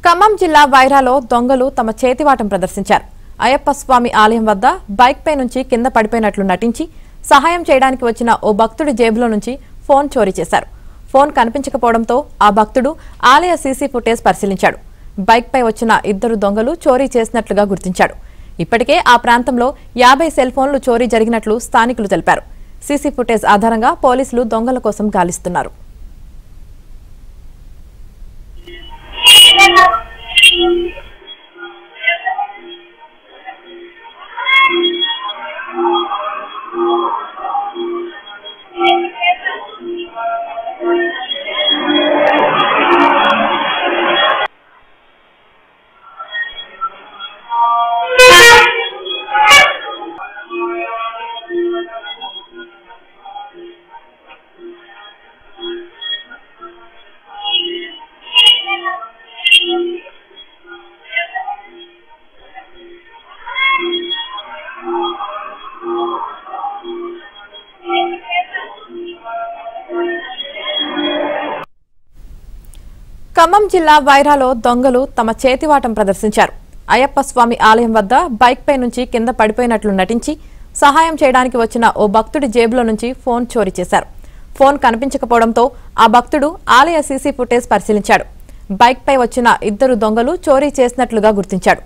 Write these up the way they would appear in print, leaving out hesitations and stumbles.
ఖమ్మం జిల్లా వైరాలో దొంగలు తమ చేతివాటం ప్రదర్శించారు. అయ్యప్ప స్వామి ఆలయం వద్ద బైక్ పై నుంచి కింద పడిపోయినట్లు నటించి సహాయం చేయడానికి వచ్చిన ఓ భక్తుడి జేబులో నుంచి ఫోన్ చోరీ చేశారు. ఫోన్ కనిపించకపోవడంతో ఆ భక్తుడు ఆలయ సీసీ ఫుటేజ్ పరిశీలించాడు. బైక్ పై వచ్చిన ఇద్దరు దొంగలు చోరీ చేసినట్లుగా గుర్తించాడు. ఇప్పటికే ఆ ప్రాంతంలో 50 సెల్ ఫోన్లు చోరీ జరిగినట్లు స్థానికులు తెలిపారు. సీసీ ఫుటేజ్ ఆధారంగా పోలీసులు దొంగల కోసం గాలిస్తున్నారు. ఖమ్మం జిల్లా వైరాలో దొంగలు తమ చేతివాటం ప్రదర్శించారు. అయ్యప్ప స్వామి ఆలయం వద్ద బైక్ పై నుంచి కింద పడిపోయినట్లు నటించి సహాయం చేయడానికి వచ్చిన ఓ భక్తుడి జేబులో నుంచి ఫోన్ చోరీ చేశారు. ఫోన్ కనిపించకపోవడంతో ఆ భక్తుడు ఆలయ సీసీ ఫుటేజ్ పరిశీలించాడు. బైక్ పై వచ్చిన ఇద్దరు దొంగలు చోరీ చేసినట్లుగా గుర్తించాడు.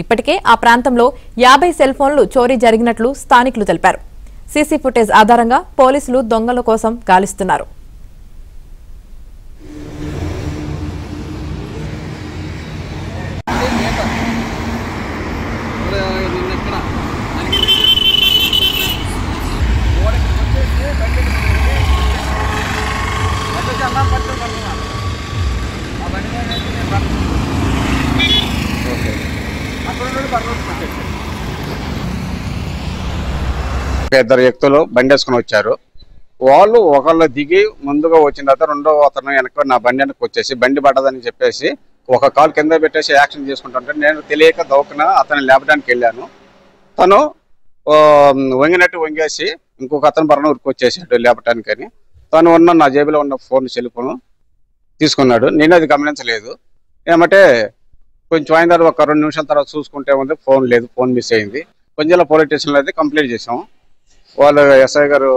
ఇప్పటికే ఆ ప్రాంతంలో 50 సెల్ ఫోన్లు చోరీ జరిగినట్లు స్థానికులు తెలిపారు. సీసీ ఫుటేజ్ ఆధారంగా పోలీసులు దొంగల కోసం గాలిస్తున్నారు. ఇద్దరు వ్యక్తులు బండి వేసుకుని వచ్చారు. వాళ్ళు ఒకళ్ళు దిగి ముందుగా వచ్చిన తర్వాత రెండో అతను వెనక నా బండి వెనక్కి వచ్చేసి బండి పడదని చెప్పేసి ఒక కాలు కింద పెట్టేసి యాక్షన్ చేసుకుంటుంటే నేను తెలియక దౌకున అతను లేపడానికి వెళ్ళాను. తను వంగినట్టు వంగేసి ఇంకొక అతను బరణం ఉరికి వచ్చేసాడు లేపటానికని. తను ఉన్న నా జేబులో ఉన్న ఫోన్ సెల్ ఫోన్ తీసుకున్నాడు. నేను అది గమనించలేదు. ఏమంటే కొంచెం అయిన తర్వాత ఒక 2 నిమిషాల తర్వాత చూసుకుంటే ఉంది ఫోన్ లేదు, ఫోన్ మిస్ అయింది. కొంచెం పోలీస్ స్టేషన్లో అయితే కంప్లైంట్ చేసాం. వాళ్ళు ఎస్ఐ గారు